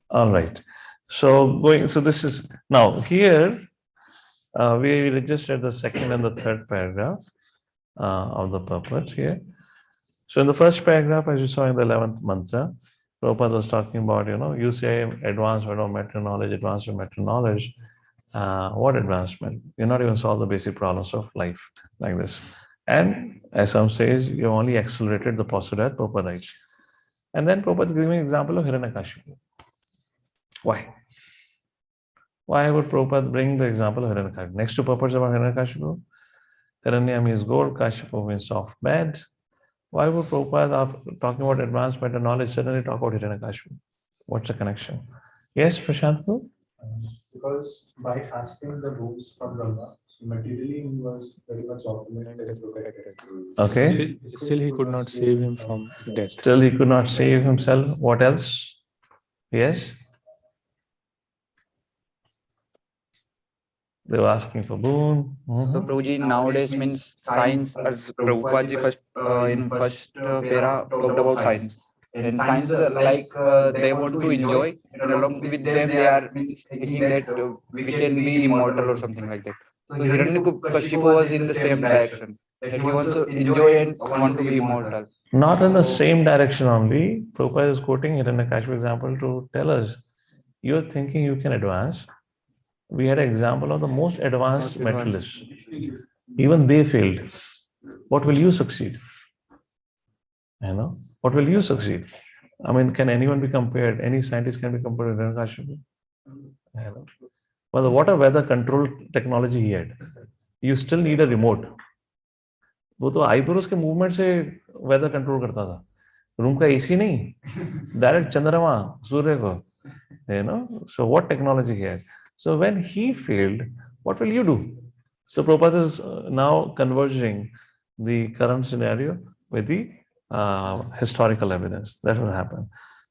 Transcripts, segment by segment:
All right. So this is now here we registered the second and the third paragraph of the purport here. So in the first paragraph, as you saw in the 11th mantra, Prabhupada was talking about, you say advanced meta knowledge, advanced meta knowledge. What advancement? You're not even solved the basic problems of life like this. And as some says, you only accelerated the postulate, Prabhupada writes. And then Prabhupada giving an example of Hiranyakashipu. Why? Why would Prabhupada bring the example of Hiranyakashipu? Next two purports about Hiranyakashipu, Hiranya means gold, Kashipu means soft bed. Why would Prabhupada, after talking about advanced meta knowledge, suddenly talk about Hiranyakashipu? What's the connection? Yes, Prashant? Because by asking the rules from Brahma, materially he was very much opulent and protected. Okay. Still, he could not save him from death. Still, he could not save himself. What else? Yes? They were asking for boon. So, Prabhuji, nowadays means science, as Prabhupada ji first in first para talked about science. And science is they want to enjoy, and along with them they are thinking that we can be immortal or something like that. So Hiranyakashipu was in the same direction, that he wants to enjoy and want to be immortal. Not in the same direction only. Prabhupada is quoting Hiranyakashipu example to tell us, you're thinking you can advance. We had an example of the most advanced materialists. Even they failed. What will you succeed? What will you succeed? I mean, can anyone be compared? Any scientist can be compared to Hiranyakashipu? Well, what a weather control technology he had. You still need a remote. वो तो eyebrows के movement से weather control करता था. Room का AC नहीं, direct चंद्रमा सूर्य को. So what technology he had? So when he failed, what will you do? So Prabhupada is now converging the current scenario with the historical evidence. That will happen.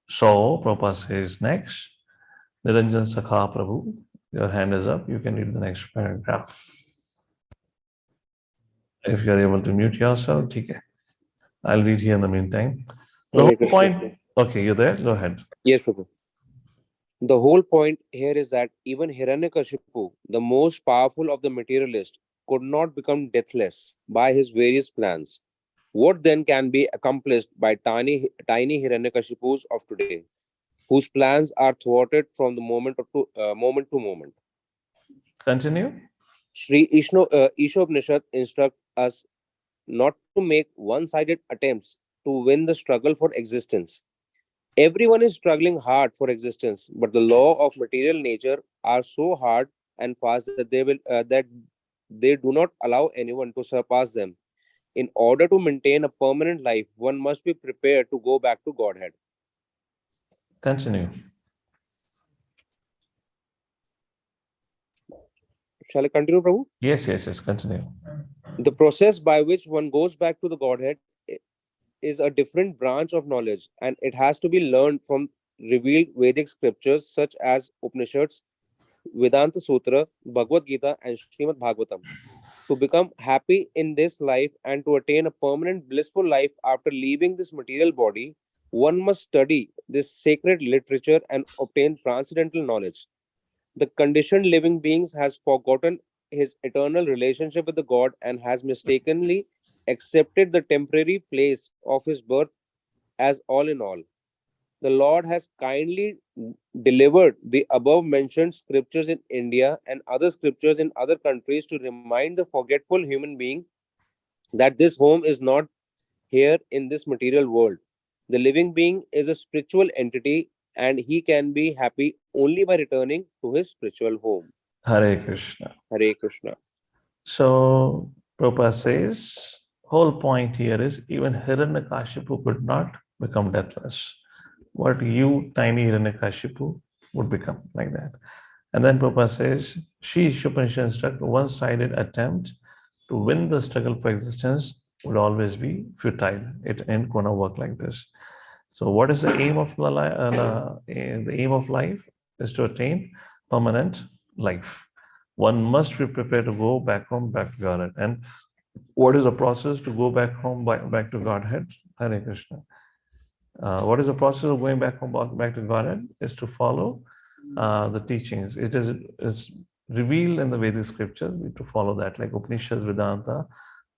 So Prabhupada says next, Niranjan Sakha Prabhu, your hand is up. You can read the next paragraph. If you are able to mute yourself, okay. I'll read here in the meantime. The whole point. Okay, you're there. Go ahead. Yes, Prabhu. The whole point here is that even Hiranyakashipu, the most powerful of the materialists, could not become deathless by his various plans. What then can be accomplished by tiny Hiranyakashipus of today, whose plans are thwarted from the moment to moment? Continue. Sri ISOPANISHAD instructs us not to make one-sided attempts to win the struggle for existence. Everyone is struggling hard for existence, but the law of material nature are so hard and fast that they do not allow anyone to surpass them. In order to maintain a permanent life, one must be prepared to go back to Godhead. Continue. Shall I continue, Prabhu? Yes, continue. The process by which one goes back to the Godhead is a different branch of knowledge, and it has to be learned from revealed Vedic scriptures such as Upanishads, Vedanta Sutra, Bhagavad Gita, and Srimad Bhagavatam. To become happy in this life and to attain a permanent blissful life after leaving this material body, one must study this sacred literature and obtain transcendental knowledge. The conditioned living beings has forgotten his eternal relationship with the God and has mistakenly accepted the temporary place of his birth as all in all. The Lord has kindly delivered the above mentioned scriptures in India and other scriptures in other countries to remind the forgetful human being that this home is not here in this material world. The living being is a spiritual entity and he can be happy only by returning to his spiritual home. Hare Krishna. Hare Krishna. So Prabhupada says, whole point here is even Hiranyakashipu could not become deathless. What you, tiny Hiranyakashipu, would become like that. And then Prabhupada says, Sri Ishopanishad instruct one-sided attempt to win the struggle for existence would always be futile. It ain't gonna work like this. So what is the aim of the aim of life is to attain permanent life. One must be prepared to go back home, back to Godhead. And what is the process to go back home, back to Godhead? Hare Krishna. What is the process of going back to Godhead? Is to follow the teachings. It is revealed in the Vedic scriptures. We need to follow that, like Upanishads, Vedanta,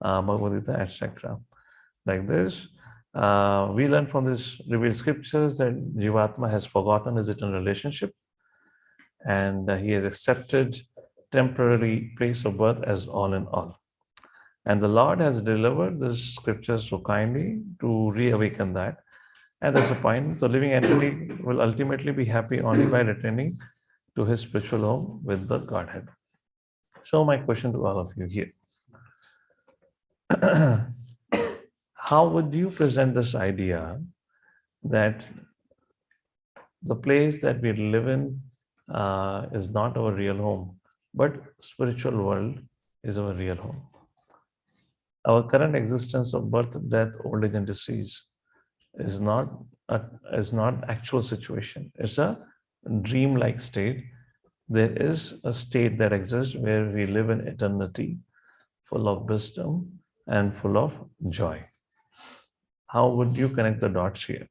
Bhagavad Gita, etc. Like this, we learn from these revealed scriptures that Jivatma has forgotten his eternal relationship, and he has accepted temporary place of birth as all in all. And the Lord has delivered this scripture so kindly to reawaken that. And that's the point. The living entity will ultimately be happy only by returning to his spiritual home with the Godhead. So my question to all of you here. How would you present this idea that the place that we live in is not our real home, but spiritual world is our real home? Our current existence of birth, death, old age, and disease is not actual situation. It's a dream-like state. There is a state that exists where we live in eternity, full of wisdom and full of joy. How would you connect the dots here?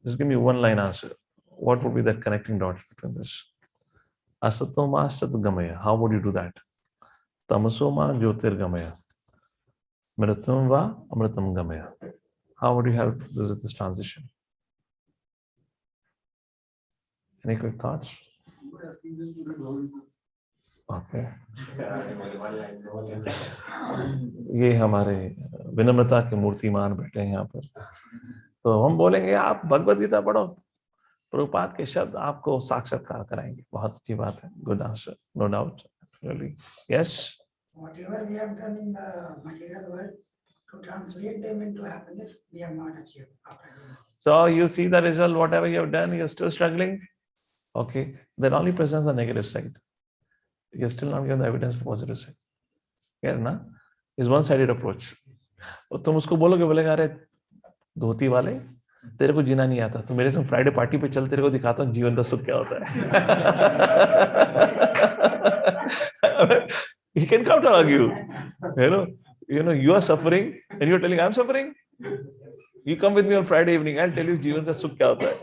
Just give me one line answer. What would be that connecting dot between this? Asatoma satgamaya. How would you do that? Tamasoma jyotirgamaya. Mritum va amritam gamaya. How would you have this transition? Any quick thoughts? Okay. ये हमारे विनम्रता के मूर्तिमान बैठे हैं यहाँ पर, तो हम बोलेंगे आप भगवद गीता पढ़ो, प्रभुपाद के शब्द आपको साक्षात्कार कराएंगे. बहुत अच्छी बात है. Good answer, no doubt. Really. Yes. Whatever we have done in the material world, to translate them into happiness, we have not achieved. So you see the result, whatever you have done, you're still struggling. Okay, that only presents the negative side. You're still not given the evidence for positive side. Yeah, na? It's one-sided approach. और तुम उसको बोलोगे, बोलेगा अरे धोती वाले तेरे को जीना नहीं आता, तो मेरे संग फ्राइडे पार्टी पे चल, तेरे को दिखाता हूँ जीवन का सुख क्या होता है. He can counter argue. You know, you are suffering and you're telling I'm suffering. You come with me on Friday evening, I'll tell you जीवन का सुख क्या होता है.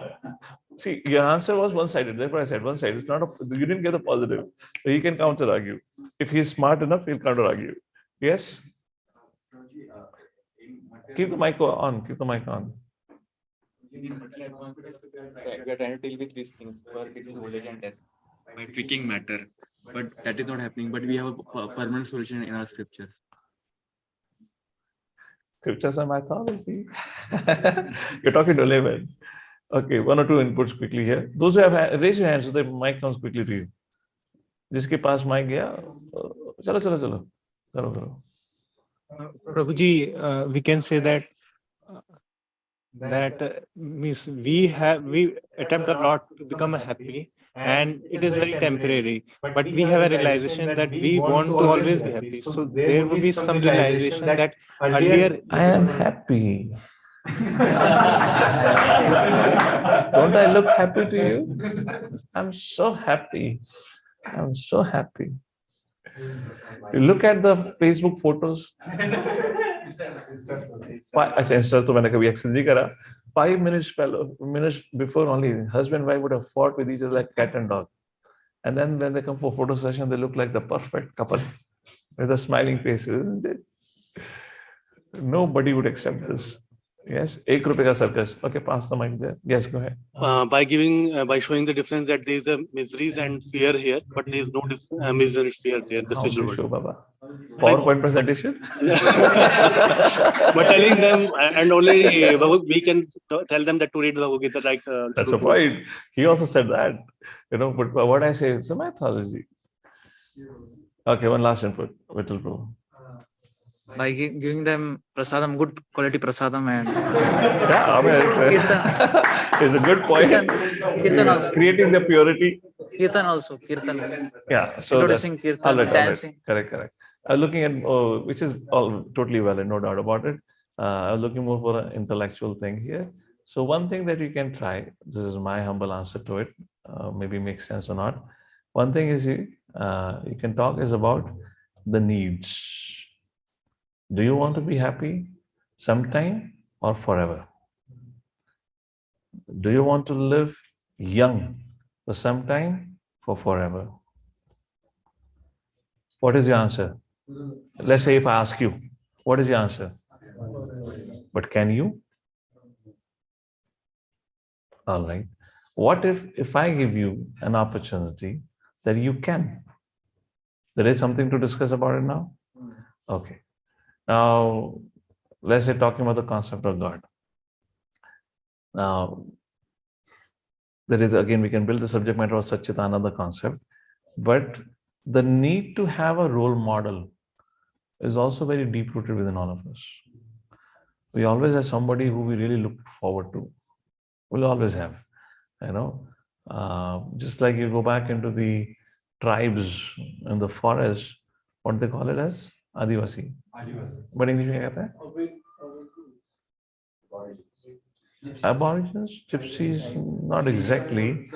See, your answer was one-sided. Therefore, I said one-sided. It's not you didn't get the positive. So he can counter argue. If he's smart enough, he'll counter argue. Yes. Keep the mic on. Keep the mic on. We are trying to deal with these things between old age and death by tweaking matter, but that is not happening. But we have a permanent solution in our scriptures. Scriptures are mythology. You're talking to layman. Okay, one or two inputs quickly here. Those who have raise your hands so the mic comes quickly to you. जिसके पास mic गया, चलो. Prabhuji, we can say that means we attempt a lot to become happy, and it is very temporary. But we have a realization that we want to always be happy. So there will be some realization that earlier I am happy. Don't I look happy to you? I'm so happy. I'm so happy. You look at the Facebook photos. अच्छा Insta तो मैंने कभी access नहीं करा. 5 minutes before only husband and wife would have fought with each other like cat and dog, and then when they come for photo session they look like the perfect couple with the smiling faces, isn't it? Nobody would accept this. Yes, ₹1 ka circus. Okay, pass the mic there. Yes, go ahead. By showing the difference that there is a miseries and fear here, but there is no misery and fear there in the How spiritual do you show, world. Baba? PowerPoint presentation? But telling them, and only we can tell them that to read the Bhagavad Gita like. That's the point. He also said that, but what I say, it's a mythology. Okay, one last input, Vittal Prabhu. By giving them prasadam, good quality prasadam, and Yeah, I mean, it's a good point. Kirtan also. Creating the purity. Kirtan also, Kirtan. Yeah, so Introducing Kirtan, dancing. Correct. I'm looking at, which is all totally valid, no doubt about it. I'm looking more for an intellectual thing here. So one thing that you can try, this is my humble answer to it, maybe makes sense or not. One thing is you can talk is about the needs. Do you want to be happy sometime or forever? Do you want to live young for some time, for forever? What is your answer? Let's say if I ask you, what is your answer? But can you? All right. What if I give you an opportunity that you can? There is something to discuss about it now? Okay. Now, let's say talking about the concept of God. Now, there is, again, we can build the subject matter of Satchitananda concept, but the need to have a role model is also very deep rooted within all of us. We always have somebody who we really look forward to. We'll always have, you know, just like you go back into the tribes in the forest, what they call it as? Adivasi. But English में क्या कहते हैं? Aborigines, gypsies, not exactly.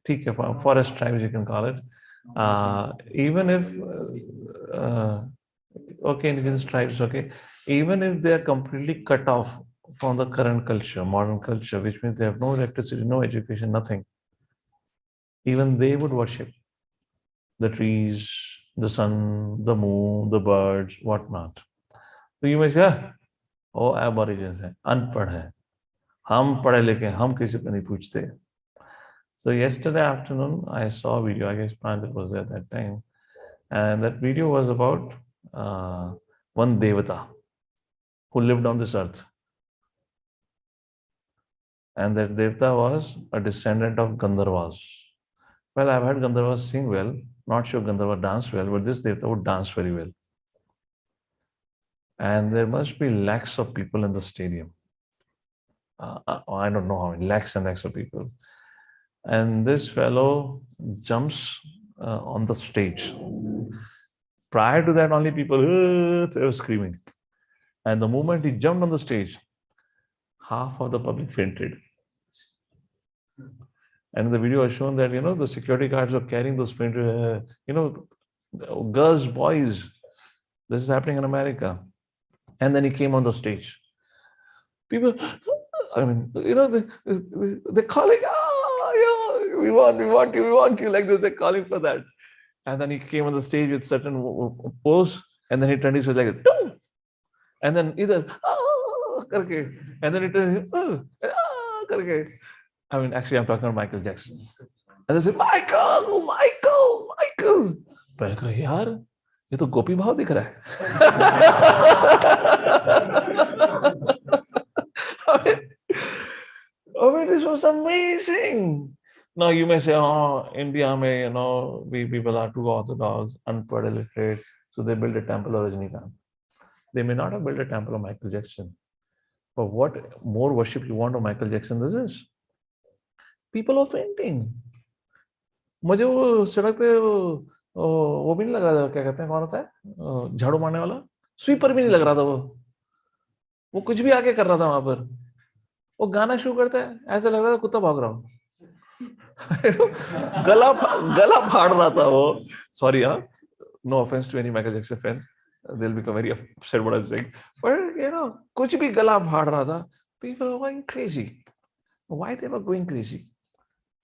ठीक है, forest tribes you can call it. Even if, okay, indigenous tribes, okay, even if they are completely cut off from the current culture, modern culture, which means they have no electricity, no education, nothing, even they would worship the trees, the sun, the moon, the birds, whatnot. So you may say, oh, aborigines है, अनपढ़ है, हम पढ़े लिखे, हम किसी को नहीं पूछते. So yesterday afternoon, I saw a video. I guess Pranjal was there at that time, and that video was about one devata who lived on this earth, and that devata was a descendant of Gandharvas. Well, I've heard Gandharvas sing well. Not sure Gandharva dance well, but this devata would dance very well. And there must be lakhs of people in the stadium. I don't know how many, lakhs and lakhs of people. And this fellow jumps on the stage. Prior to that, only people they were screaming. And the moment he jumped on the stage, half of the public fainted. And in the video was shown that, the security guards were carrying those fainted, girls, boys. This is happening in America. And then he came on the stage. People, I mean, they're calling, we want you, like this, they're calling for that. And then he came on the stage with certain pose, and then he turned his face like, Doo! And then either, karke, and then he turned, karke. I mean, actually, I'm talking about Michael Jackson. And they say, Michael. मैं कहा यार ये तो गोपी भाव दिख रहा है. I mean, this was amazing. Now you may say, oh, India may, we people are too orthodox, unpad, illiterate, so they built a temple of Rajnikant. They may not have built a temple of Michael Jackson. But what more worship you want of Michael Jackson this is? People are fainting. मुझे वो सड़क पे वो भी नहीं लग रहा था, क्या कहते हैं, कौन होता है झाड़ू मारने वाला, स्वीपर भी नहीं लग रहा था. वो कुछ भी आके कर रहा था वहां पर. वो गाना शुरू करता है, ऐसा लग रहा था कुत्ता भाग रहा हूँ. गला फाड़ रहा था वो. Sorry, no offense to any Michael Jackson fan, they'll become very upset what I'm saying, but कुछ भी गला फाड़ रहा था. People were going crazy. Why they were going crazy?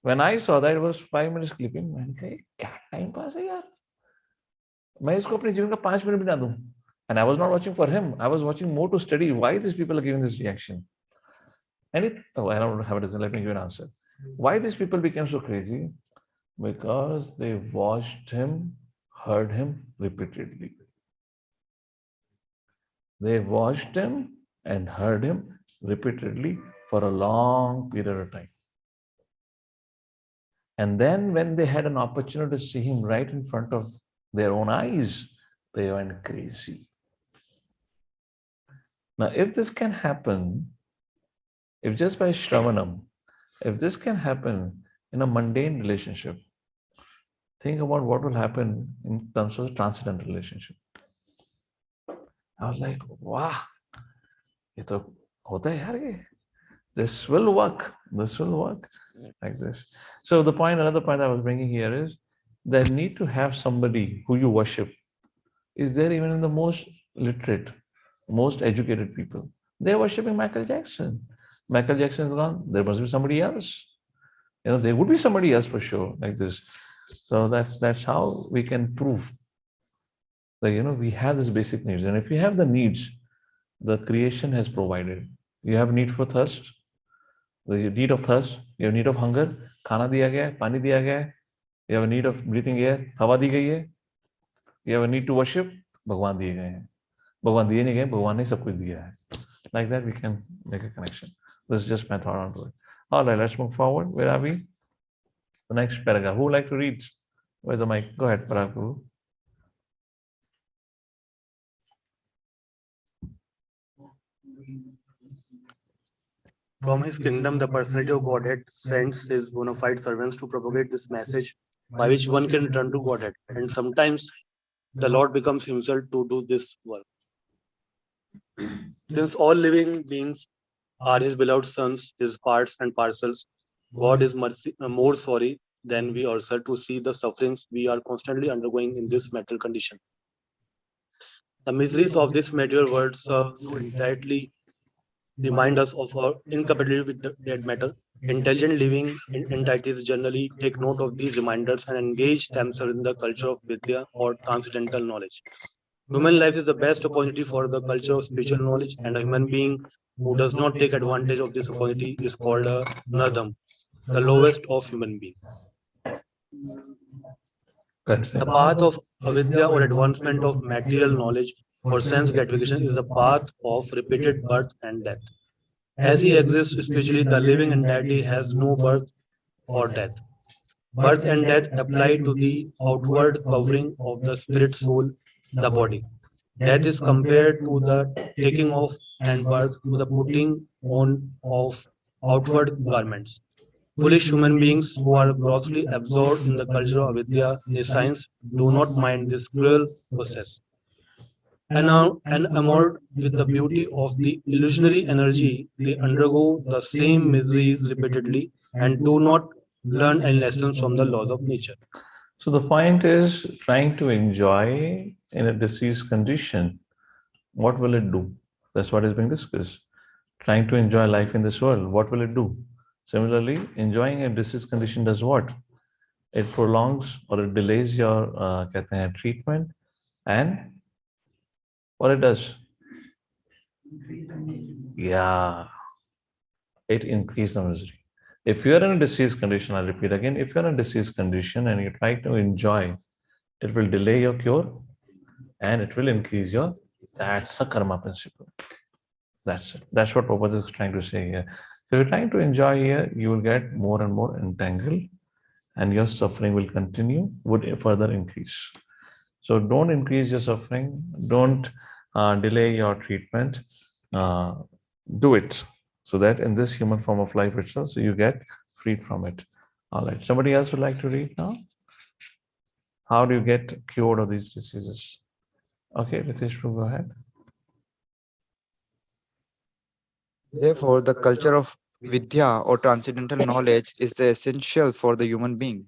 When I saw that, it was 5 minutes clipping. मैंने कहा क्या time pass है यार, मैं इसको अपने जीवन का 5 मिनट भी ना दूं. And I was not watching for him. I was watching more to study why these people are giving this reaction. And I don't have it. Let me give an answer. Why these people became so crazy? Because they watched him, heard him repeatedly. They watched him and heard him repeatedly for a long period of time. And then when they had an opportunity to see him right in front of their own eyes, they went crazy. Now, if this can happen, if just by Shravanam, if this can happen in a mundane relationship, think about what will happen in terms of a transcendental relationship. I was like, wow, ये तो होता है यार ये. This will work. This will work like this. So another point I was bringing here is the need to have somebody who you worship is there even in the most literate, most educated people. They're worshiping Michael Jackson. Michael Jackson is gone. There must be somebody else. There would be somebody else for sure, like this. So that's how we can prove that we have these basic needs, and if we have the needs, the creation has provided. You have need for thirst, the need of thirst. You have need of hunger. खाना दिया गया है, पानी दिया गया है. You have a need of breathing air. हवा दी गई है. You have a need to worship. भगवान दिए गए हैं. भगवान दिए नहीं गए, भगवान ने सब कुछ दिया है. Like that, we can make a connection. This is just my thought onto it. All right, let's move forward. Where are we? The next paragraph. Who would like to read? Where's the mic? Go ahead, Parag Guru. From his kingdom, the personality of Godhead sends his bona fide servants to propagate this message by which one can return to Godhead. And sometimes the Lord becomes himself to do this work. Since all living beings are his beloved sons, his parts and parcels, God is more sorry than we ourselves to see the sufferings we are constantly undergoing in this material condition. The miseries of this material world serve to entirely remind us of our incompatibility with dead matter. Intelligent living entities generally take note of these reminders and engage themselves in the culture of Vidya or transcendental knowledge. Human life is the best opportunity for the culture of spiritual knowledge, and a human being who does not take advantage of this opportunity is called a Nardam, the lowest of human beings. The path of avidya or advancement of material knowledge or sense gratification is the path of repeated birth and death. As he exists spiritually, the living entity has no birth or death. Birth and death apply to the outward covering of the spirit soul, the body. Death is compared to the taking off, and birth to the putting on of outward garments. Foolish human beings who are grossly absorbed in the culture of Vidya science do not mind this cruel process. Enamored with the beauty of the illusionary energy, they undergo the same miseries repeatedly and do not learn any lessons from the laws of nature. So the point is trying to enjoy in a diseased condition. What will it do? That's what is being discussed. Trying to enjoy life in this world. What will it do? Similarly, enjoying a disease condition does what? It prolongs or it delays your treatment, and what it does? Yeah, it increases the misery. If you are in a disease condition, I repeat again, if you're in a disease condition and you try to enjoy, it will delay your cure and it will increase your, that's a karma principle. That's it. That's what Prabhupada is trying to say here. So if you're trying to enjoy here, you will get more and more entangled and your suffering will continue, would further increase. So don't increase your suffering. Don't delay your treatment. Do it so that in this human form of life itself, so you get freed from it. All right. Somebody else would like to read now? How do you get cured of these diseases? Okay, Ritesh, go ahead. Therefore, the culture of Vidya or transcendental knowledge is the essential for the human being.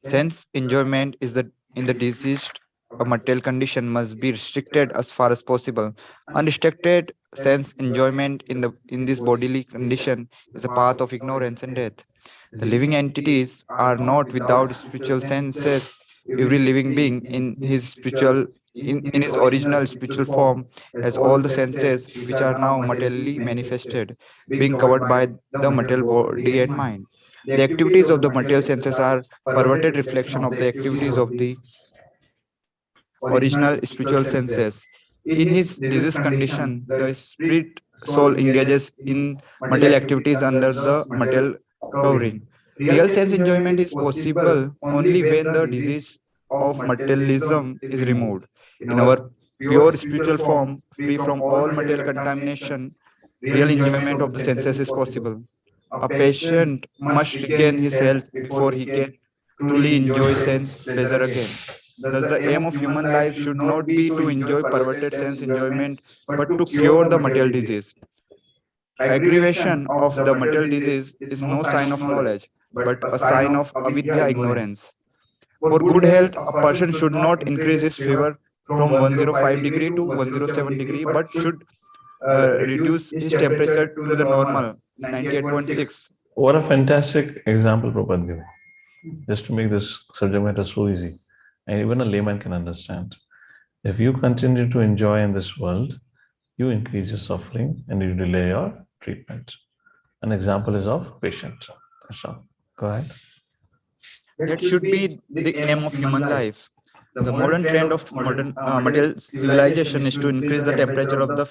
Sense enjoyment is in the diseased a material condition must be restricted as far as possible. Unrestricted sense enjoyment in this bodily condition is a path of ignorance and death. The living entities are not without spiritual senses. Every living being in his original spiritual form has all the senses which are now materially manifested, being covered by the material body and mind. The activities of the material senses are perverted reflection of the activities of the original spiritual senses. In his disease condition, the spirit soul engages in material activities under the material covering. Real sense enjoyment is possible only when the disease of materialism is removed. In our pure spiritual form, free from all material contamination, real enjoyment of the senses is possible. A patient must regain his health before he can truly enjoy sense pleasure again. Thus, the aim of human life should not be to enjoy perverted sense enjoyment, but to cure the material disease. Aggravation of the material disease is no sign of knowledge, but a sign of avidya ignorance. For good health, a person should not increase his fever from 105 degree to 107 degree, but should reduce his temperature to the normal 98.6. What a fantastic example Prabhupada gave. Just to make this subject matter so easy, and even a layman can understand. If you continue to enjoy in this world, you increase your suffering and you delay your treatment. An example is of patient. That's all. Go ahead. That should be the aim of human life. The modern trend of modern material civilization is to increase the temperature of the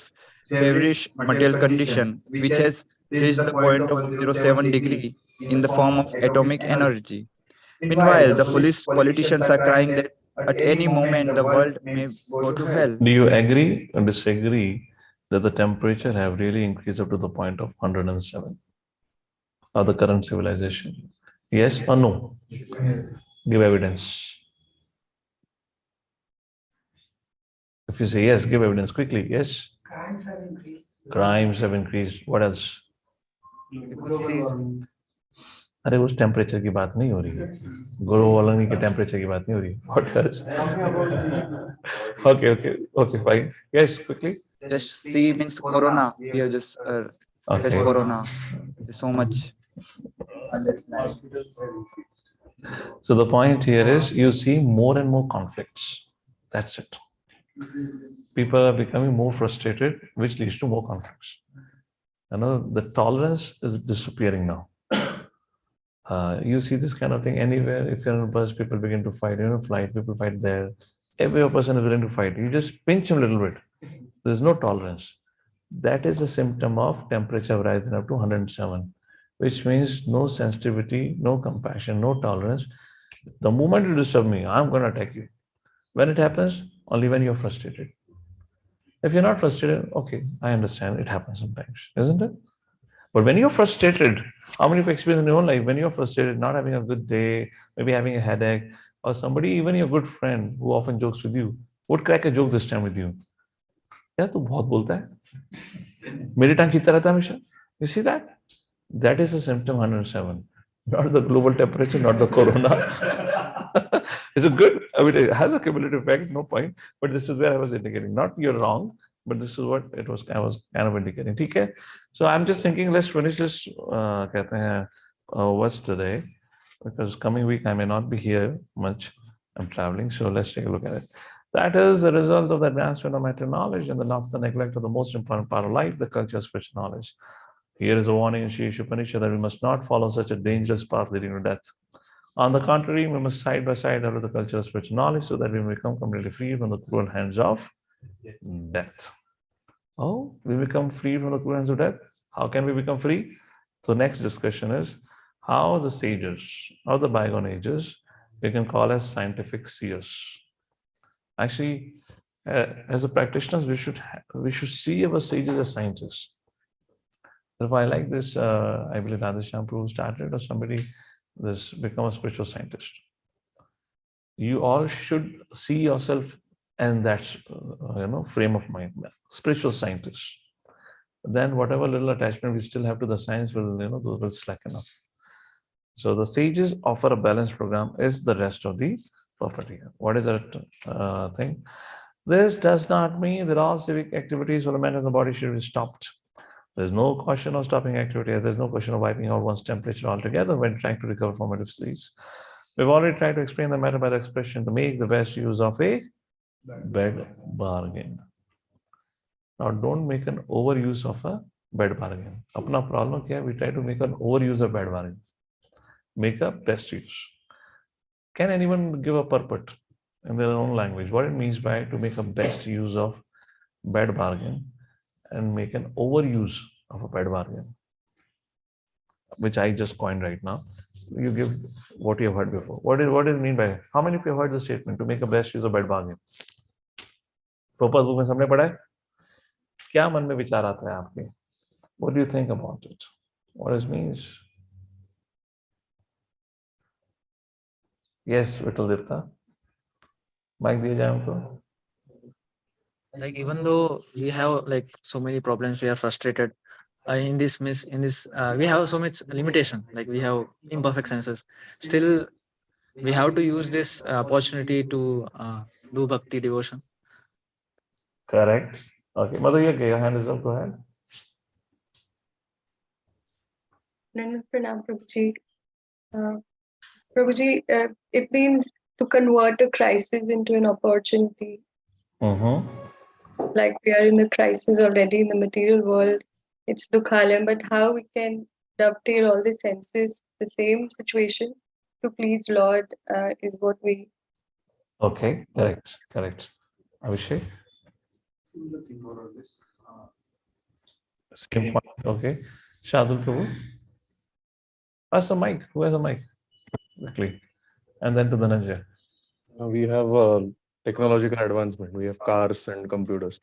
feverish material condition, which has reached the point of 07 degree in the form of atomic energy. Meanwhile, the foolish politicians are crying that at any moment the world may go to hell. Do you agree or disagree that the temperature have really increased up to the point of 107 of the current civilization? Yes or no? Give evidence. If you say yes, give evidence quickly. Yes. Crimes have increased. Crimes have increased. What else? अरे उस temperature की बात नहीं हो रही है, global warming के temperature की बात नहीं हो रही. What else? Okay, fine. Yes, quickly. Just see means corona. We have just faced corona. There's so much. So the point here is you see more and more conflicts. That's it. People are becoming more frustrated, which leads to more conflicts. The tolerance is disappearing now. You see this kind of thing anywhere. If you're on a bus, people begin to fight. Flight, people fight there. Every person is willing to fight. You just pinch him a little bit. There's no tolerance. That is a symptom of temperature rising up to 107, which means no sensitivity, no compassion, no tolerance. The moment you disturb me, I'm going to attack you. When it happens, only when you're frustrated. If you're not frustrated, okay, I understand. It happens sometimes, isn't it? But when you're frustrated, how many of you experienced in your own life, when you're frustrated, not having a good day, maybe having a headache, or somebody, even your good friend who often jokes with you, would crack a joke this time with you. Yeah, तू बहुत बोलता है, मेरी टांग खींचता रहता है हमेशा. You see that? That is a symptom 107. Not the global temperature, not the corona. Is it good? I mean, it has a cumulative effect, no point. But this is where I was indicating. Not you're wrong, but this is what it was. I was kind of indicating. Okay. So I'm just thinking, let's finish this. कहते हैं what's today? Because coming week I may not be here much. I'm traveling, so let's take a look at it. That is the result of the advancement of material knowledge and the neglect of the most important part of life, the culture of spiritual knowledge. Here is a warning in ISOPANISHAD that we must not follow such a dangerous path leading to death. On the contrary, we must side by side develop the culture of spiritual knowledge so that we may become completely free from the cruel hands of death. Oh, we become free from the cruel hands of death? How can we become free? So next discussion is how the sages of the bygone ages we can call as scientific seers. Actually, as a practitioners, we should see our sages as scientists. If I like this, I believe Radheshyam Prabhu started, or somebody this become a spiritual scientist. You all should see yourself in that frame of mind, spiritual scientist. Then whatever little attachment we still have to the science will slacken up. So the sages offer a balanced program is the rest of the property. What is that thing? This does not mean that all civic activities for the man in the body should be stopped. There's no question of stopping activity, as there's no question of wiping out one's temperature altogether when trying to recover from a disease. We've already tried to explain the matter by the expression to make the best use of a bed bargain. Now, don't make an overuse of a bed bargain. Apna problem kya hai? We try to make an overuse of bed bargain. Make a best use. Can anyone give a purport in their own language what it means by to make a best use of bed bargain and make an overuse of a bed bargain, which I just coined right now? You give what you have heard before. What does it mean by? How many of you have heard the statement to make a best use of bed bargain? Purpose book में सबने पढ़ा है? क्या मन में विचार आता है आपके? What do you think about it? What it means? Yes, Vittal Devta. Mic दिया जाए हमको. Like even though we have like so many problems, we are frustrated. In this we have so much limitation. Like we have imperfect senses. Still, we have to use this opportunity to do bhakti devotion. Correct. Okay, Mother, your hand is up. Go ahead. Nandan Pranam Prabhuji. Prabhuji, it means to convert a crisis into an opportunity. Like we are in the crisis already in the material world, it's Dukhalayam, but how we can dovetail all the senses, the same situation to please Lord is what we. Okay, correct. Abhishek? Similar thing more or less. Same point. Okay. Shadul Prabhu? Pass the mic. Who has a mic? Quickly. And then to Dhananjay. We have technological advancement. We have cars and computers.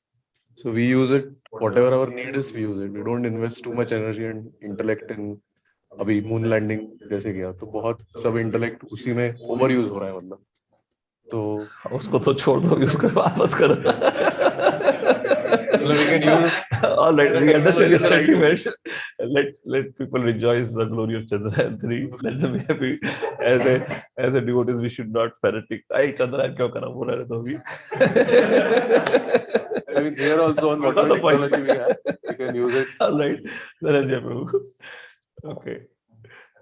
So we use it, whatever our need is, we use it. We don't invest too much energy and intellect in अभी moon landing जैसे किया तो बहुत सब intellect उसी में over use हो रहा है मतलब तो उसको तो छोड़ दो उसको बात मत करो we can use all right, we understand your sentiment. Let people rejoice the glory of Chandrayaan 3. Let them be happy. As a devotees, we should not fanatic. Hey, Chandrayaan क्यों करना बोल रहे तो अभी? I mean, here also on whatever technology we have, we can use it. All right, Dhananjay Prabhu. Okay.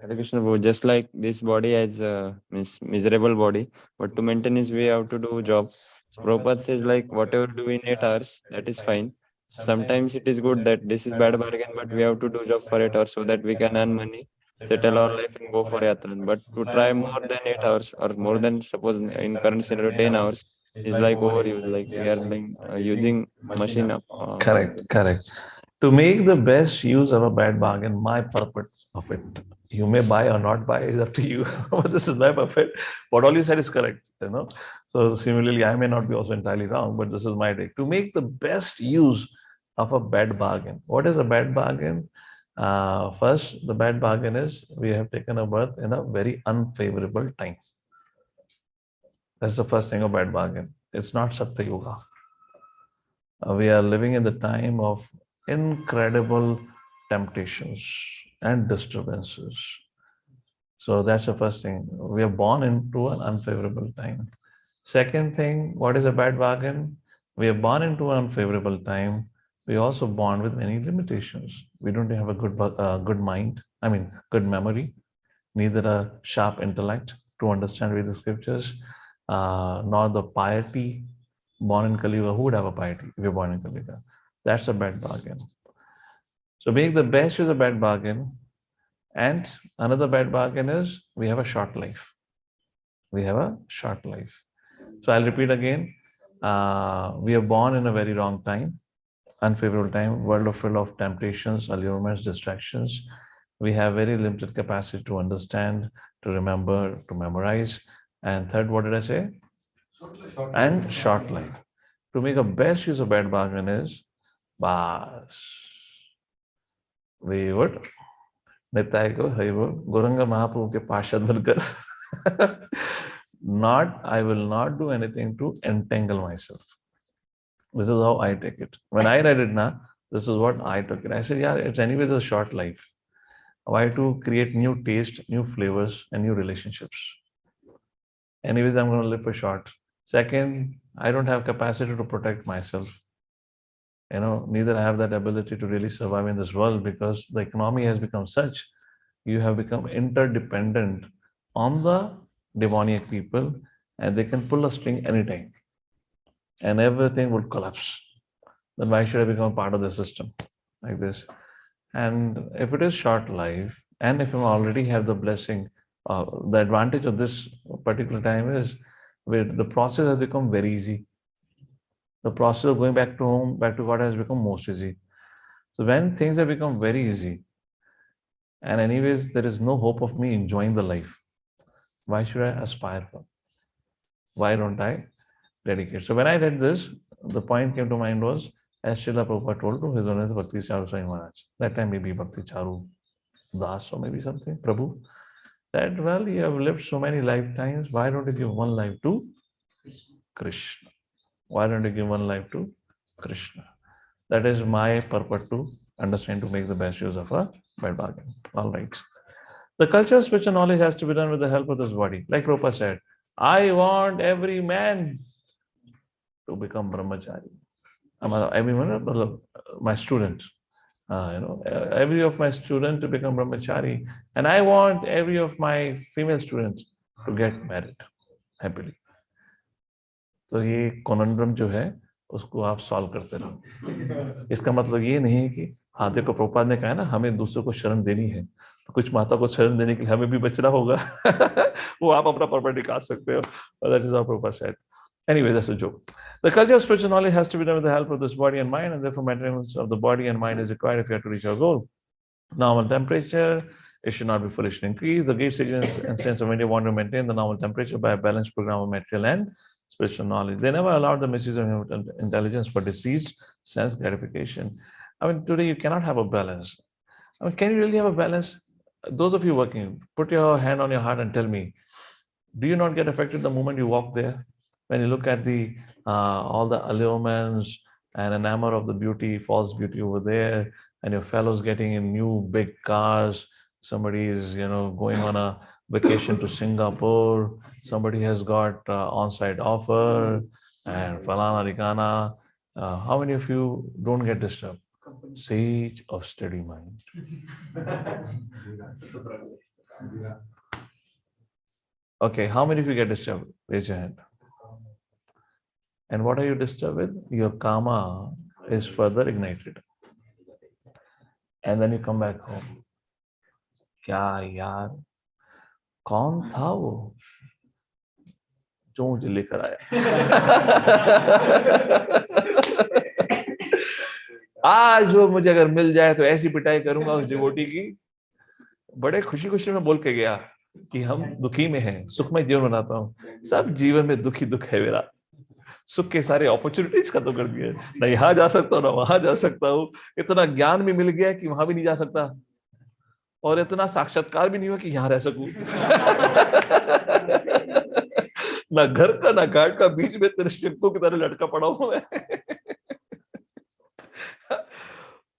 Hare Krishna Prabhu, just like this body has a miserable body, but to maintain his way, how to do job. So Prabhupada says like whatever do in 8 hours, that is fine. Sometimes it is good that this is bad bargain, but we have to do job for 8 hours so that we can earn money, settle our life and go for yatran. But to try more than 8 hours or more than suppose in current scenario 10 hours is like overuse, like we are being, using machine up. Correct. To make the best use of a bad bargain, my purpose of it. You may buy or not buy, is up to you. But this is my purpose. What all you said is correct, you know. So similarly, I may not be also entirely wrong, but this is my take. To make the best use of a bad bargain. What is a bad bargain? First, the bad bargain is we have taken a birth in a very unfavorable time. That's the first thing of bad bargain. It's not Satya Yuga. We are living in the time of incredible temptations and disturbances. So that's the first thing. We are born into an unfavorable time. Second thing, what is a bad bargain? We are born into an unfavorable time. We also born with many limitations. We don't have a good mind. I mean, good memory, neither a sharp intellect to understand the scriptures, nor the piety. Born in Kali Yuga, who would have a piety if you're born in Kali Yuga? That's a bad bargain. So make the best use of bad bargain. And another bad bargain is we have a short life. We have a short life. So I'll repeat again. We are born in a very wrong time, unfavorable time, world full of temptations, allurements, distractions. We have very limited capacity to understand, to remember, to memorize. And third, what did I say? Short life. To make a best use of bad bargain is bas. We would Nitai ko Guranga Mahaprabhu ke Pashad Bankar. I will not do anything to entangle myself. This is how I take it. When I read it now, this is what I took it. I said, yeah, it's anyways a short life. Why to create new taste, new flavors, and new relationships? Anyways, I'm going to live for short. Second, I don't have capacity to protect myself. You know, neither I have that ability to really survive in this world because the economy has become such. You have become interdependent on the demoniac people and they can pull a string anytime and everything would collapse. Then why should I become part of the system like this? And if it is short life, and if I already have the blessing, the advantage of this particular time is where the process has become very easy. The process of going back to home, back to God has become most easy. So when things have become very easy, and anyways, there is no hope of me enjoying the life, why should I aspire for? Why don't I dedicate? So when I read this, the point came to mind was, as Srila Prabhupada told to His Holiness Bhakti Charu Swami Maharaj, that time maybe Bhakti Charu Das or maybe something, Prabhu, that, well, you have lived so many lifetimes, why don't you give one life to Krishna? Why don't you give one life to Krishna? That is my purpose to understand, to make the best use of a bad bargain. All right. The culture of spiritual knowledge has to be done with the help of this body. Like Prabhupada said, I want every man to become brahmachari. Every man, my student. Every of my students to become brahmachari, and I want every of my female students to get married happily. तो ये conundrum जो है उसको आप solve करते रहो. इसका मतलब ये नहीं है कि हाँ देखो प्रभुपाद ने कहा है ना हमें दूसरों को शरण देनी है, तो कुछ माता को शरण देने के लिए हमें भी बचना होगा. वो आप अपना पर्पस निकाल सकते हो. That is our purpose said. Anyway, that's a joke. The culture of spiritual knowledge has to be done with the help of this body and mind, and therefore maintenance of the body and mind is required if you have to reach your goal. Normal temperature, it should not be foolishly increased. The great sages and saints of India want to maintain the normal temperature by a balanced program of material and spiritual knowledge. They never allowed the misuse of human intelligence for deceased sense gratification. I mean, today you cannot have a balance. I mean, can you really have a balance? Those of you working, put your hand on your heart and tell me, do you not get affected the moment you walk there? When you look at the all the allurements and enamor of the beauty, false beauty over there, and your fellows getting in new big cars, somebody is going on a vacation to Singapore, somebody has got on-site offer, and falana rikana. How many of you don't get disturbed? Sage of steady mind. Okay, how many of you get disturbed? Raise your hand. And what are you disturbed with? Your karma is further ignited. And then you come back home. क्या यार कौन था वो जो मुझे लेकर आया? आज वो मुझे अगर मिल जाए तो ऐसी पिटाई करूंगा उस डिवोटी की. बड़े खुशी खुशी में बोल के गया कि हम दुखी में हैं, सुखमय जीवन बनाता हूँ. सब जीवन में दुखी दुख है मेरा. सुख के सारे अपॉर्चुनिटीज खत्म कर दिए. ना यहाँ जा सकता हूँ ना वहां जा सकता हूँ. इतना ज्ञान भी मिल गया कि वहां भी नहीं जा सकता, और इतना साक्षात्कार भी नहीं हुआ कि यहाँ रह सकूं. ना घर का ना घाट का, बीच में तेरे शिल्पों की तरह लटका पड़ा हूं मैं.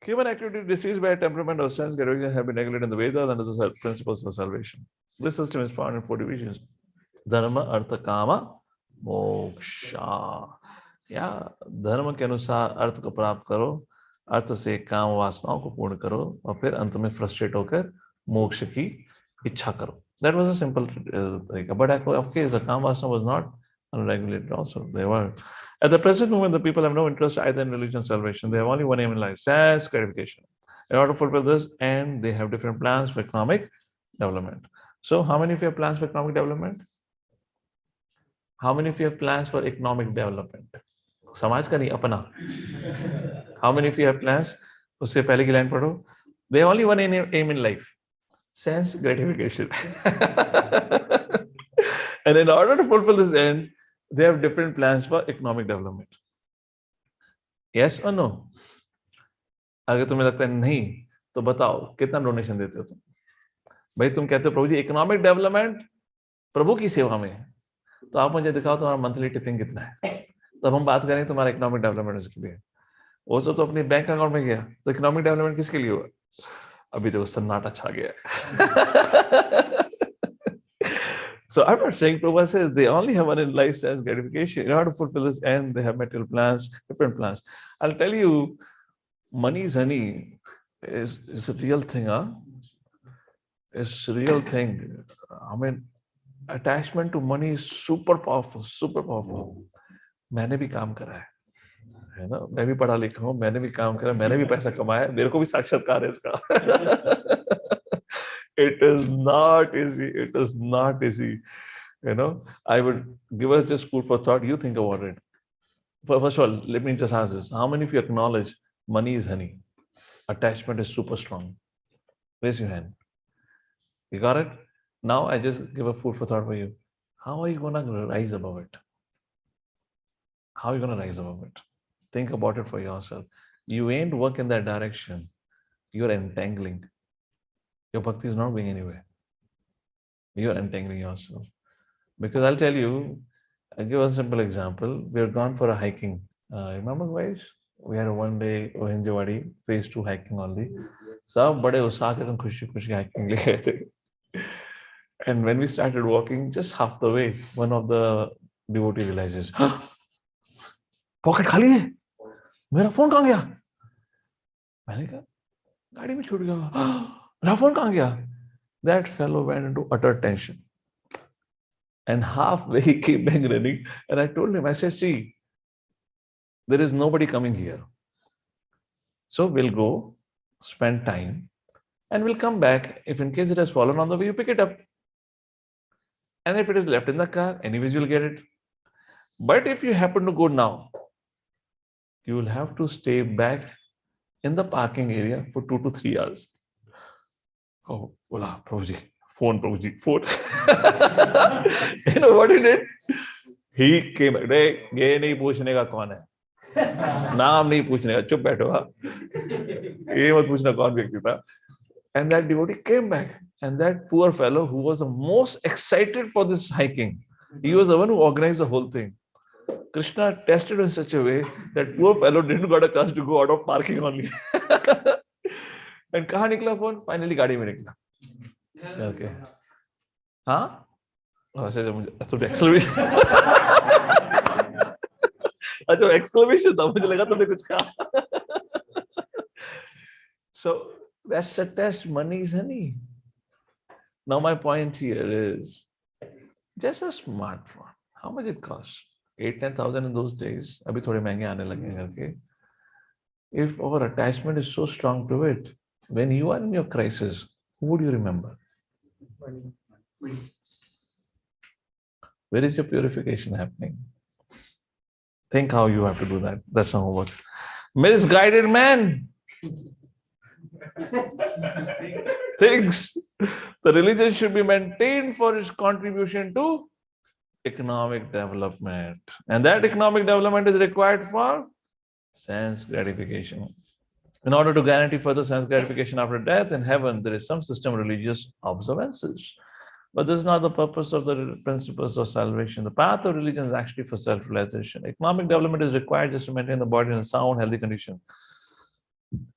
Human activity deceased by temperament or sense gratification have been regulated in the Vedas under the principles of salvation. This system is found in 4 divisions: dharma, artha, kama, moksha. या धर्म के अनुसार अर्थ को प्राप्त करो, अर्थ से काम वासनाओं को पूर्ण करो, और फिर अंत में फ्रस्ट्रेट होकर मोक्ष की इच्छा करो. That was a simple thing. But of course, the Kama Vasana was not unregulated also. They were. At the present moment, the people have no interest either in religion or salvation. They have only one aim in life: sense gratification. In order to fulfill this, and they have different plans for economic development. So, how many of you have plans for economic development? How many of you have plans for economic development? समाज का नहीं, अपना. How many of you have plans? उससे पहले की line पढ़ो. They have only one aim in life: sense gratification. And in order to fulfill this end, they have different plans for economic development. Yes or no? अगर तुम्हें लगता है नहीं, तो बताओ कितना डोनेशन देते हो तुम? भाई तुम कहते हो प्रभु जी इकोनॉमिक डेवलपमेंट प्रभु की सेवा में, तो आप मुझे दिखाओ तुम्हारा मंथली टिपिंग कितना है, तब हम बात करेंगे तुम्हारा इकोनॉमिक डेवलपमेंट उसके लिए. वो तो अपने बैंक अकाउंट में गया, तो इकोनॉमिक डेवलपमेंट किसके लिए हुआ? अभी तो सन्नाटा छा गया. So I'm not saying Prabhupada says they only have one in life sense gratification. In order to fulfill this end, they have material plans, different plans. I'll tell you, money is honey is a real thing, huh? It's a real thing. I mean, attachment to money is super powerful, super powerful. मैंने भी काम करा है ना, मैं भी पढ़ा लिखा हूँ, मैंने भी काम करा, मैंने भी पैसा कमाया, मेरे को भी साक्षात्कार है इसका. It is not easy. It is not easy. I would give us just food for thought. You think about it. First of all, let me just ask this. How many of you acknowledge money is honey? Attachment is super strong. Raise your hand. You got it? Now I just give a food for thought for you. How are you going to rise above it? How are you going to rise above it? Think about it for yourself. You ain't work in that direction. You're entangling. Your bhakti is not going anywhere. You are entangling yourself. Because I'll tell you, I'll give a simple example. We are gone for a hiking. Remember, guys? We had a 1 day Ohinjawadi, phase 2 hiking only. सब बड़े उत्साह के तुम खुशी खुशी hiking ले गए थे. And when we started walking, just half the way, one of the devotee realizes, pocket खाली है, मेरा phone कहाँ गया? मैंने कहा, गाड़ी में छूट गया, मेरा फोन कहाँ गया? That fellow went into utter tension. And halfway he came back running. And I told him, I said, see, there is nobody coming here. So we'll go, spend time, and we'll come back. If in case it has fallen on the way, you pick it up. And if it is left in the car, anyways, you'll get it. But if you happen to go now, you will have to stay back in the parking area for 2 to 3 hours. Oh, voila, Prabhuji, phone, Prabhuji, phone. You know what he did? He came back. ये नहीं पूछने का कौन है, नाम नहीं पूछने का, चुप बैठो हाँ, ये मत पूछना कौन व्यक्ति था. And that devotee came back, and that poor fellow who was the most excited for this hiking, he was the one who organized the whole thing. Krishna tested in such a way that poor fellow didn't got a chance to go out of parking only. And कहाँ निकला phone? Finally गाड़ी में निकला. Okay. हाँ? अच्छा मुझे तो exclamation. अच्छा exclamation था, मुझे लगा तुमने कुछ कहा. So that's a test. Money is honey. Now my point here is just a smartphone. How much it costs? 8-10,000 in those days. अभी थोड़े महंगे आने लगे हैं करके. If our attachment is so strong to it, when you are in your crisis, who would you remember? Where is your purification happening? Think how you have to do that. That's how it works. Misguided man thinks the religion should be maintained for its contribution to economic development. And that economic development is required for sense gratification. In order to guarantee further sense gratification after death in heaven, there is some system of religious observances. But this is not the purpose of the principles of salvation. The path of religion is actually for self-realization. Economic development is required just to maintain the body in a sound, healthy condition.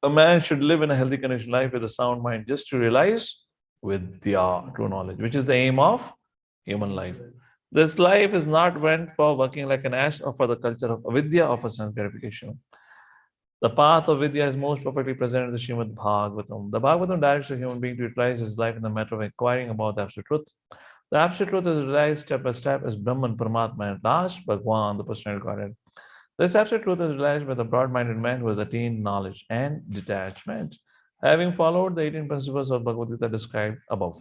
A man should live in a healthy condition life with a sound mind just to realize vidya, true knowledge, which is the aim of human life. This life is not meant for working like an ass or for the culture of avidya or for sense gratification. The path of vidya is most perfectly present in the Srimad Bhagavatam. The Bhagavatam directs a human being to utilize his life in the matter of inquiring about the absolute truth. The absolute truth is realized step by step as Brahman, Paramatma, and last, Bhagwan, the personal Godhead. This absolute truth is realized by the broad-minded man who has attained knowledge and detachment, having followed the 18 principles of Bhagavad Gita described above,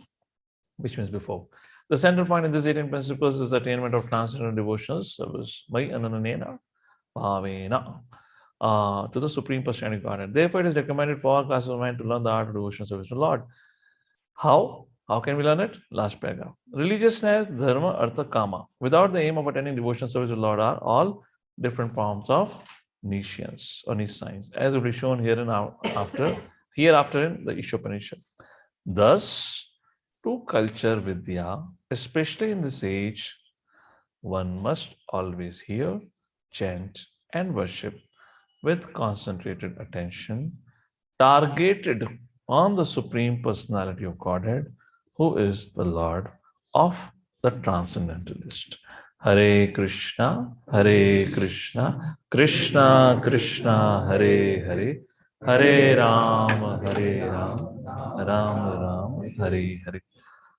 which means before. The central point in these 18 principles is the attainment of transcendental devotional service by Anananena Bhavena to the Supreme Personality Godhead. Therefore, it is recommended for all classes of men to learn the art of devotional service to the Lord. How? How can we learn it? Last paragraph. Religiousness, dharma, artha, kama, without the aim of attending devotional service to the Lord, are all different forms of nescience or nescience, as will be shown here and hereafter in the ISOPANISHAD. Thus, to culture Vidya, especially in this age, one must always hear, chant, and worship with concentrated attention, targeted on the Supreme Personality of Godhead, who is the Lord of the Transcendentalist. Hare Krishna, Krishna Krishna, Hare Hare, Hare Ram, Ram Ram, Hare Hare.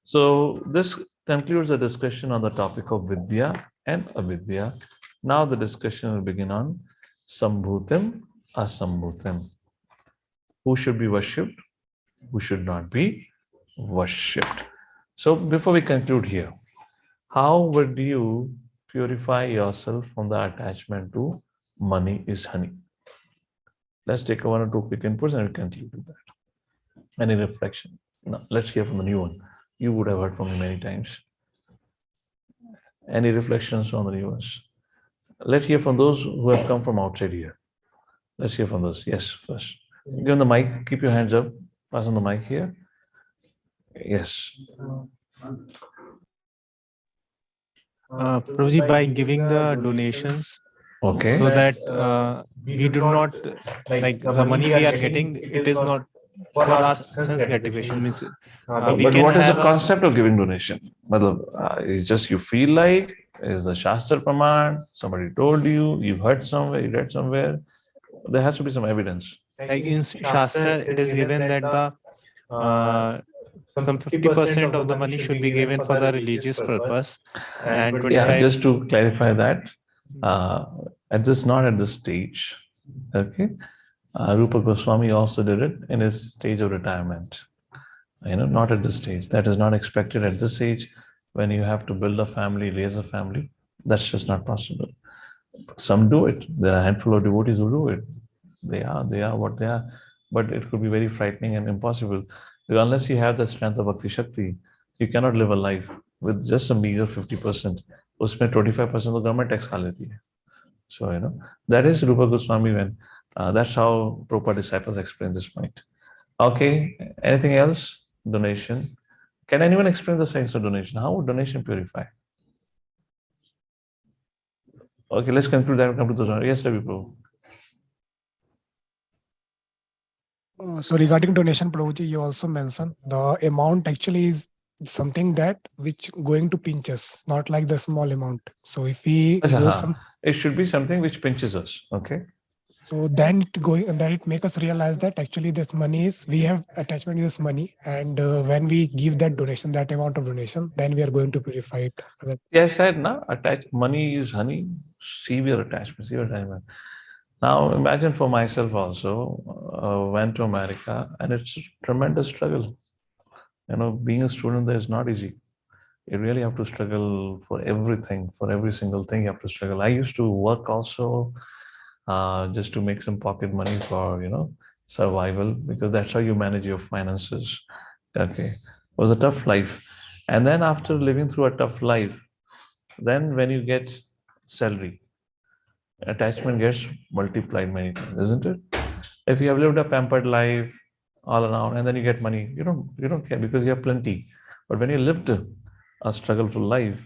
So this concludes the discussion on the topic of Vidya and Avidya. Now the discussion will begin on Sambhutim, Asambhutim. Who should be worshipped? Who should not be worshipped? So before we conclude here, how would you purify yourself from the attachment to money is honey? Let's take one or two quick inputs and we'll conclude with that. Any reflection? No, let's hear from the new one. You would have heard from me many times. Any reflections on the new ones? Let's hear from those who have come from outside here. Let's hear from those. Yes, first. Give them the mic. Keep your hands up. Pass on the mic here. Yes. Prabhuji, by giving the donations, Okay. so that we do not, like the money we are getting, it is not for our sense gratification. Means we But can what is the have concept of giving donation? It's just you feel like, is the Shastra Praman, somebody told you, you heard somewhere, you read somewhere. There has to be some evidence. Like in Shastra, it is given that the some 50% of the money should be given for the religious purpose, and Yeah, 25. just to clarify that, not at this stage. Okay, Rupa Goswami also did it in his stage of retirement. Not at this stage. That is not expected at this age when you have to build a family, raise a family. That's just not possible. Some do it. There are a handful of devotees who do it. They are what they are. But it could be very frightening and impossible. Because unless you have the strength of Bhakti Shakti, you cannot live a life with just a meager 50%. उसमें 25% तो government tax खा लेती है. So, that is Rupa Goswami when, that's how Prabhupada disciples explain this point. Okay, anything else? Donation. Can anyone explain the science of donation? How would donation purify? Okay, let's conclude that and come to those. Yes, Ravi Prabhu. So regarding donation, Prabhuji, you also mentioned the amount actually is something that which going to pinch us, not like the small amount. So if we go some, it should be something which pinches us. Okay. so then it make us realize that actually this money is, we have attachment to this money, and when we give that donation, that amount of donation, then we are going to purify it. Yeah, I said now, money is honey, severe attachment. Now imagine for myself also, went to America and it's a tremendous struggle. Being a student there is not easy. You really have to struggle for everything, for every single thing you have to struggle. I used to work also just to make some pocket money for, survival, because that's how you manage your finances. Okay. It was a tough life. And then after living through a tough life, then when you get salary, attachment gets multiplied many times, isn't it? If you have lived a pampered life all around and then you get money, you don't care because you have plenty. But when you lived a struggleful life,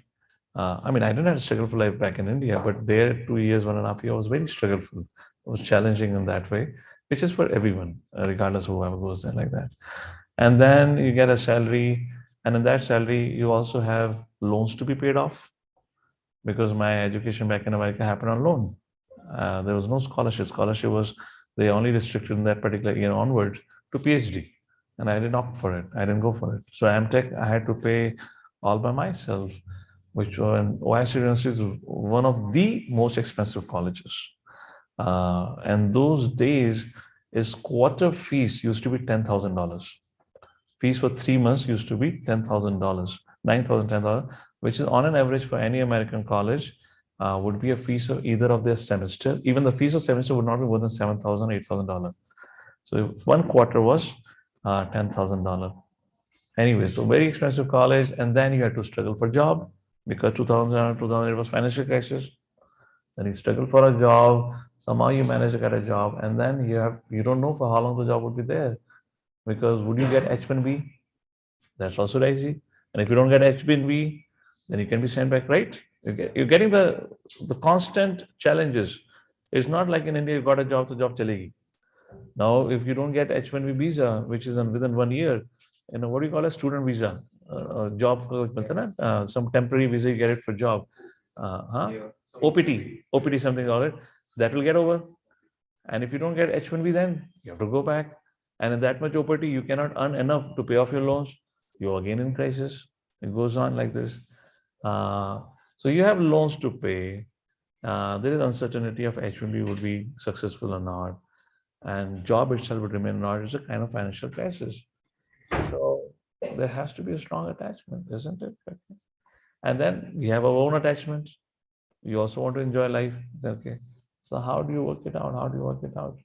I didn't have a struggleful life back in India, but there 2 years, 1.5 years was very struggleful. It was challenging in that way, which is for everyone, regardless of whoever goes there like that. And then you get a salary, and in that salary, you also have loans to be paid off, because my education back in America happened on loan. There was no scholarship. Scholarship was, they only restricted in that particular year onwards to PhD. And I didn't opt for it. I didn't go for it. So MTech, I had to pay all by myself, which OIC University is one of the most expensive colleges. And those days, its quarter fees used to be $10,000. Fees for 3 months used to be $10,000, $9,000, $10,000, which is on an average for any American college, would be a fees of either of their semester. Even the fees of semester would not be more than $7,000, $8,000. So one quarter was $10,000. Anyway, so very expensive college, and then you had to struggle for job because 2008 was financial crisis. Then you struggle for a job. Somehow you manage to get a job, and then you don't know for how long the job would be there, because would you get H1B? That's also dicey. And if you don't get H1B, then you can be sent back, right? You're getting the constant challenges. It's not like in India, you got a job, so job chalegi. Now, if you don't get H1B visa, which is within 1 year, what do you call a student visa? Job, some temporary visa, you get it for job. OPT, something like it. That will get over. And if you don't get H1B, then you have to go back. And in that much OPT, you cannot earn enough to pay off your loans. You're again in crisis. It goes on like this. So you have loans to pay. There is uncertainty of H1B would be successful or not. And job itself would remain not. It's a kind of financial crisis. So there has to be a strong attachment, isn't it? And then we have our own attachments. We also want to enjoy life. Okay. So how do you work it out?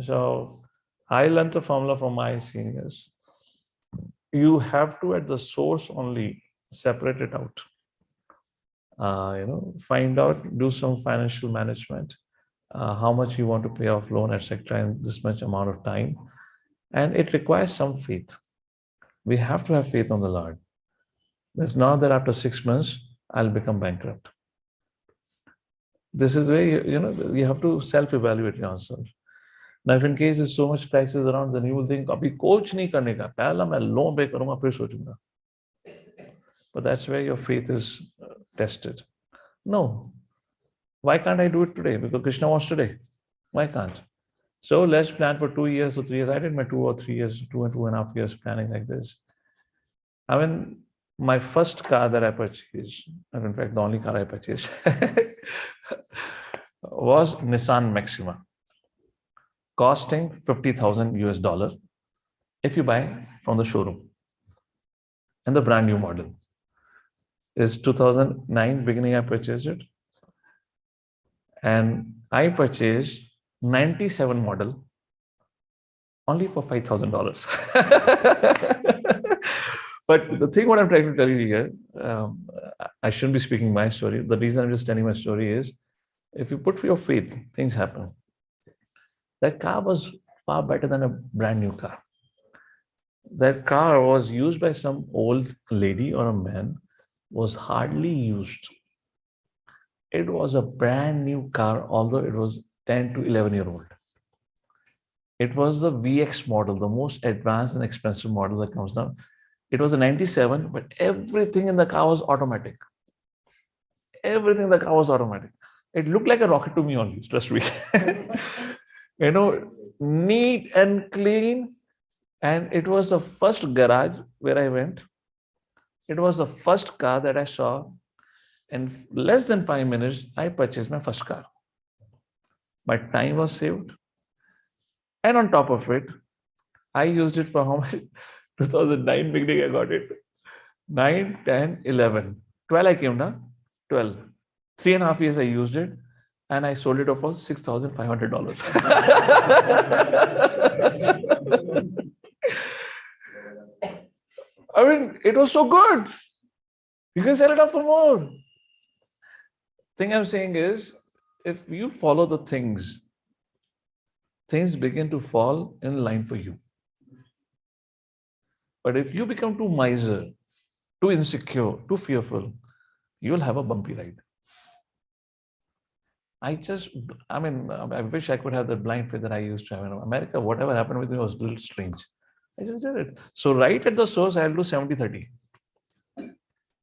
So I learned the formula from my seniors. You have to, at the source only, separate it out. Find out, do some financial management, how much you want to pay off loan, etc., in this much amount of time. And it requires some faith. We have to have faith on the Lord. It's not that after 6 months, I'll become bankrupt. This is where, you have to self-evaluate yourself. Now, if in case there's so much crisis around, then you will think, abhi coach nahi karne ka, pehla main loan pay karunga, phir sochunga. But that's where your faith is tested. No. Why can't I do it today? Because Krishna wants today. Why can't? So let's plan for 2 years or 3 years. I did my 2 or 3 years, 2 and 2.5 years planning like this. I mean, my first car that I purchased, and in fact, the only car I purchased was Nissan Maxima, costing 50,000 US dollar if you buy from the showroom. And the brand new model is 2009 beginning. I purchased it, and I purchased 97 model only for $5,000. But the thing what I'm trying to tell you here, I shouldn't be speaking my story. The reason I'm just telling my story is, if you put your faith, things happen. That car was far better than a brand new car. That car was used by some old lady or a man, was hardly used. It was a brand new car, although it was 10 to 11-year-old. It was the VX model, the most advanced and expensive model that comes now. It was a 97, but everything in the car was automatic. Everything in the car was automatic. It looked like a rocket to me only, trust me. Neat and clean. And it was the first garage where I went. It was the first car that I saw. In less than 5 minutes, I purchased my first car. My time was saved. And on top of it, I used it for how much? 2009 beginning, I got it. 9, 10, 11. 12 I came now. 12. 3.5 years I used it. And I sold it for $6,500. I mean, it was so good. You can sell it up for more. Thing I'm saying is, if you follow the things begin to fall in line for you. But if you become too miser, too insecure, too fearful, you will have a bumpy ride. I wish I could have the blind faith that I used to have in America. Whatever happened with me was a little strange. I just did it. So right at the source, I'll do 70-30.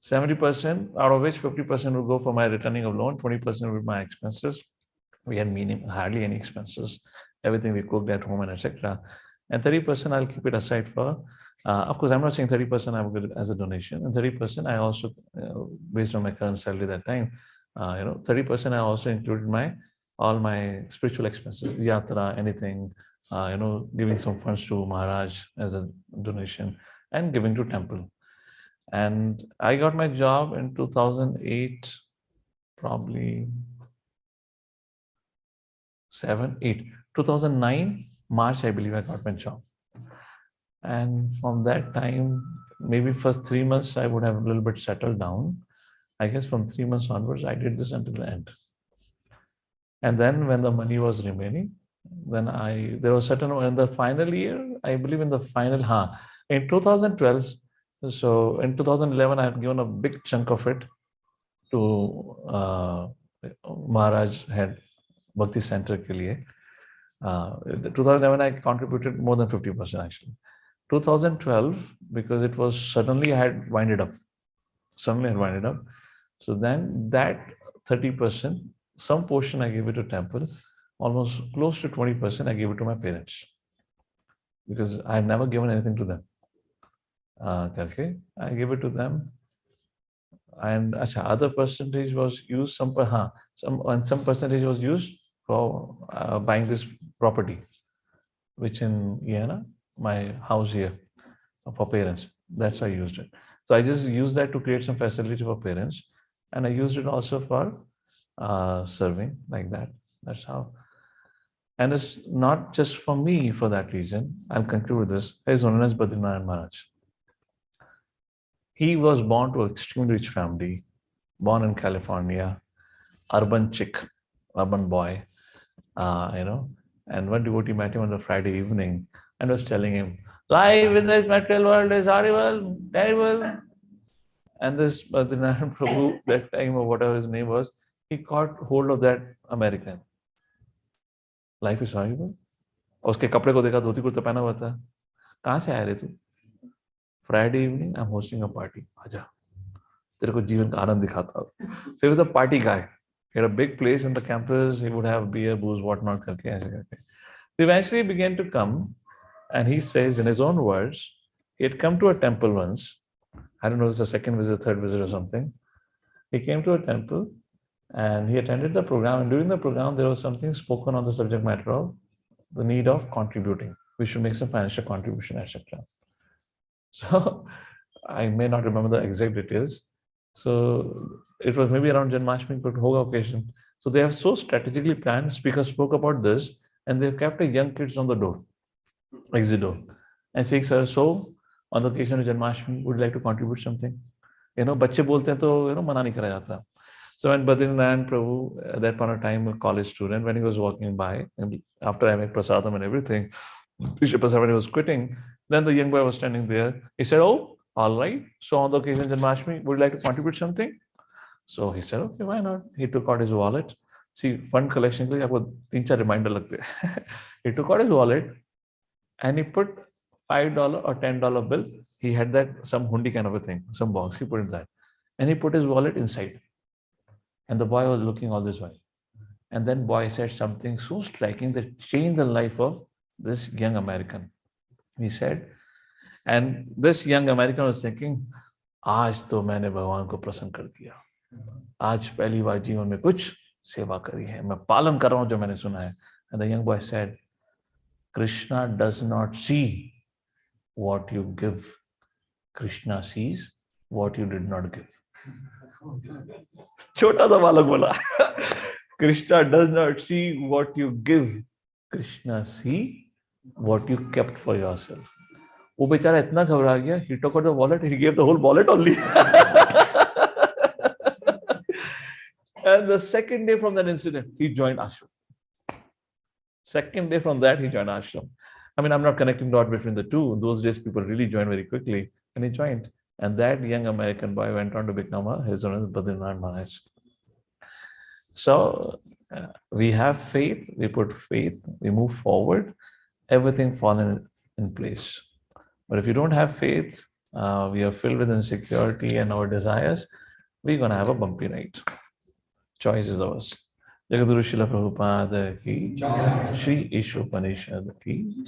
70%, out of which 50% will go for my returning of loan, 20% will be my expenses. We had hardly any expenses. Everything we cooked at home and etc. And 30% I'll keep it aside for, of course, I'm not saying 30% I will give it as a donation, and 30% I also, based on my current salary that time, 30% I also included all my spiritual expenses, yatra, anything, giving some funds to Maharaj as a donation and giving to temple. And I got my job in 2008, probably 7, 8. 2009, March, I believe I got my job. And from that time, maybe first 3 months, I would have a little bit settled down. I guess from 3 months onwards, I did this until the end. And then when the money was remaining, then there was certain, in the final year, I believe in the final, in 2012, so in 2011, I had given a big chunk of it to Maharaj had Bhakti Center ke liye. 2011, I contributed more than 50% actually. 2012, because it was suddenly I had winded up. So then that 30%, some portion I gave it to temple, almost close to 20% I gave it to my parents. Because I had never given anything to them. I gave it to them. And other percentage was used, some percentage was used for buying this property, which in my house here for parents. That's how I used it. So I just used that to create some facility for parents, and I used it also for serving like that. That's how. And it's not just for me for that reason. I'll conclude with this. He is known as Badrinath Maharaj. He was born to an extremely rich family, born in California, urban chick, urban boy, and one devotee met him on a Friday evening and was telling him, life in this material world is horrible, terrible. And this Badrinath Prabhu, that time or whatever his name was, he caught hold of that American. Life is horrible. उसके कपड़े को देखा, धोती कुर्ता पहना हुआ था. कहाँ से आया रे तू? Friday evening, I'm hosting a party. आजा, तेरे को जीवन का आनंद दिखाता हूँ. So he was a party guy. He had a big place in the campus. He would have beer, booze, whatnot करके ऐसे करके. They eventually began to come, and he says in his own words, he had come to a temple once. I don't know if it's the second visit, third visit, or something. He came to a temple and he attended the program. And during the program, there was something spoken on the subject matter of the need of contributing. We should make some financial contribution, etc. So I may not remember the exact details. So it was maybe around Janmashtami, but Hoga occasion. So they have so strategically planned. Speaker spoke about this, and they've kept the young kids on the door, exit door, and saying, "Sir, so on the occasion of Janmashtami, would you like to contribute something?" बच्चे बोलते हैं तो मना नहीं करा जाता. So when Badrinaran Prabhu, at that point of time, a college student, when he was walking by, and after having prasadam and everything, Bishop Prasad, when he was quitting, then the young boy was standing there. He said, "Oh, all right. So on the occasion of Janmashtami, would you like to contribute something?" So he said, "Okay, why not?" He took out his wallet. See, fund collection के लिए आपको 3-4 reminder लगते हैं. He took out his wallet and he put $5 or $10 bill. He had that some hundi kind of a thing, some box. He put in that, and he put his wallet inside. And the boy was looking all this while. And then boy said something so striking that changed the life of this young American. He said, and this young American was thinking, आज तो मैंने भगवान को प्रसन्न कर दिया. आज पहली बार जीवन में कुछ सेवा करी है. मैं पालन कर रहा हूं जो मैंने सुना है. And the young boy said, Krishna does not see what you give. Krishna sees what you did not give. छोटा सा बालक बोला. Krishna does not see what you give. Krishna see what you kept for yourself. वो बेचारा इतना घबरा गया. He took out the wallet. He gave the whole wallet only. And the second day from that incident, he joined ashram. Second day from that, he joined ashram. I mean, I'm not connecting dot between the two. In those days, people really joined very quickly, and he joined. And that young American boy went on to become his own Badrinath Maharaj. So we have faith, we put faith, we move forward, everything falls in place. But if you don't have faith, we are filled with insecurity and our desires, we're going to have a bumpy ride. Choice is ours. Jagadguru Srila Prabhupada ki, Shri ISOPANISHAD ki.